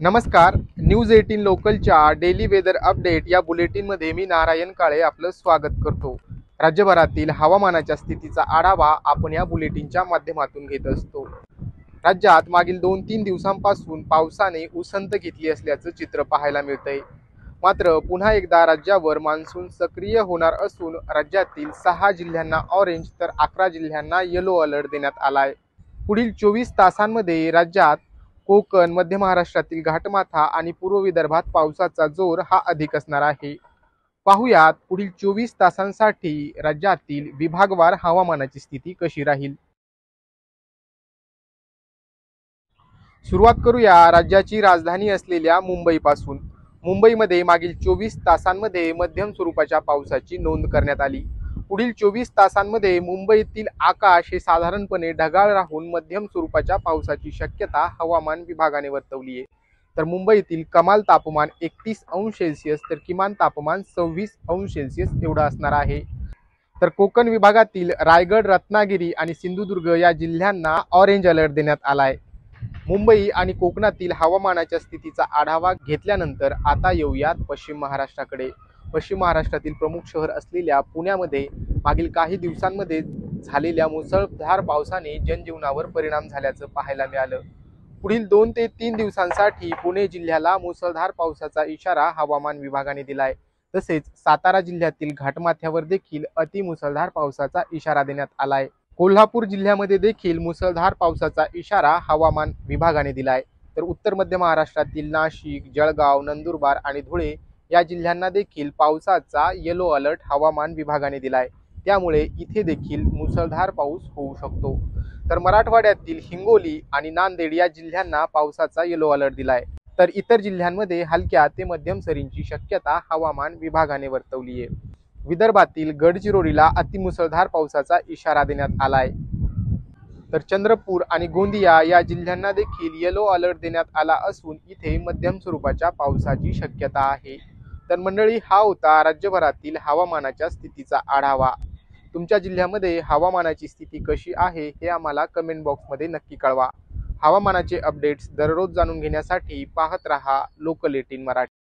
नमस्कार. न्यूज 18 लोकलच्या daily weather update या बुलेटिनमध्ये मी नारायण काळे आपलं स्वागत करतो. राज्यभरातील हवामानाच्या स्थितीचा आढावा आपण या बुलेटिनच्या माध्यमातून घेत असतो. राज्यात मागील 2-3 दिवसांपासून पावसाने उसंत घेतली असल्याचं चित्र पाहायला मिळतंय. मात्र पुन्हा एकदा राज्यावर मान्सून सक्रिय होणार असून राज्यातील 6 जिल्ह्यांना ऑरेंज तर 11 जिल्ह्यांना येलो अलर्ट देण्यात आलाय. पुढील 24 तासांमध्ये राज्यात कोकण, मध्य महाराष्ट्रातील घाटमाथा आणि पूर्व विदर्भात पावसाचा जोर हा अधिक असणार आहे. पाहुयात पुढील 24 तासांसाठी राज्यातील विभागवार हवामानाची स्थिती कशी राहील. सुरुवात करूया राज्याची राजधानी असलेल्या मुंबईपासून. मुंबईमध्ये मागील 24 तासांमध्ये मध्यम स्वरूपाच्या पावसाची नोंद करण्यात आली. पुढील 24 तासांमध्ये मुंबईतील आकाश हे साधारणपणे ढगाळ राहून मध्यम स्वरूपाच्या पावसाची शक्यता हवामान विभागाने वर्तवली आहे. तर मुंबईतील कमाल तापमान 31°C तर किमान तापमान 26°C एवढं असणार आहे. तर कोकण विभागातील रायगड, रत्नागिरी आणि सिंधुदुर्ग या जिल्ह्यांना ऑरेंज अलर्ट देण्यात आलाय. मुंबई आणि कोकणातील हवामानाच्या स्थितीचा आढावा घेतल्यानंतर आता येऊयात पश्चिम महाराष्ट्राकडे. पश्चिम महाराष्ट्रातील प्रमुख शहर असलेल्या पुण्यामध्ये मागील काही दिवसांमध्ये झालेल्या मुसळधार पावसाने जनजीवनावर परिणाम झाल्याचं पाहायला मिळालं. पुढील 2 ते 3 दिवसांसाठी पुणे जिल्ह्याला मुसळधार पावसाचा इशारा हवामान विभागाने दिलाय. तसेच सातारा जिल्ह्यातील घाटमाथ्यावर देखील अतिमुसळधार पावसाचा इशारा देण्यात आलाय. कोल्हापूर जिल्ह्यामध्ये देखील मुसळधार पावसाचा इशारा हवामान विभागाने दिलाय. तर उत्तर मध्य महाराष्ट्रातील नाशिक, जळगाव, नंदुरबार आणि धुळे या जिल्ह्यांना देखील पावसाचा येलो अलर्ट हवामान विभागाने दिलाय. त्यामुळे इथे देखील मुसळधार पाऊस होऊ शकतो. तर मराठवाड्यातील हिंगोली आणि नांदेड या जिल्ह्यांना पावसाचा येलो अलर्ट दिलाय. तर इतर जिल्ह्यांमध्ये हलक्या ते मध्यम सरींची शक्यता हवामान विभागाने वर्तवली आहे. विदर्भातील गडचिरोलीला अतिमुसळधार पावसाचा इशारा देण्यात आलाय. तर चंद्रपूर आणि गोंदिया या जिल्ह्यांना देखील येलो अलर्ट देण्यात आला असून इथे मध्यम स्वरूपाच्या पावसाची शक्यता आहे. तर मंडळी, हा होता राज्यभरातील हवामानाच्या स्थितीचा आढावा. तुमच्या जिल्ह्यामध्ये हवामानाची स्थिती कशी आहे हे आम्हाला कमेंट बॉक्समध्ये नक्की कळवा. हवामानाचे अपडेट्स दररोज जाणून घेण्यासाठी पाहत रहा लोकल 18 मराठी.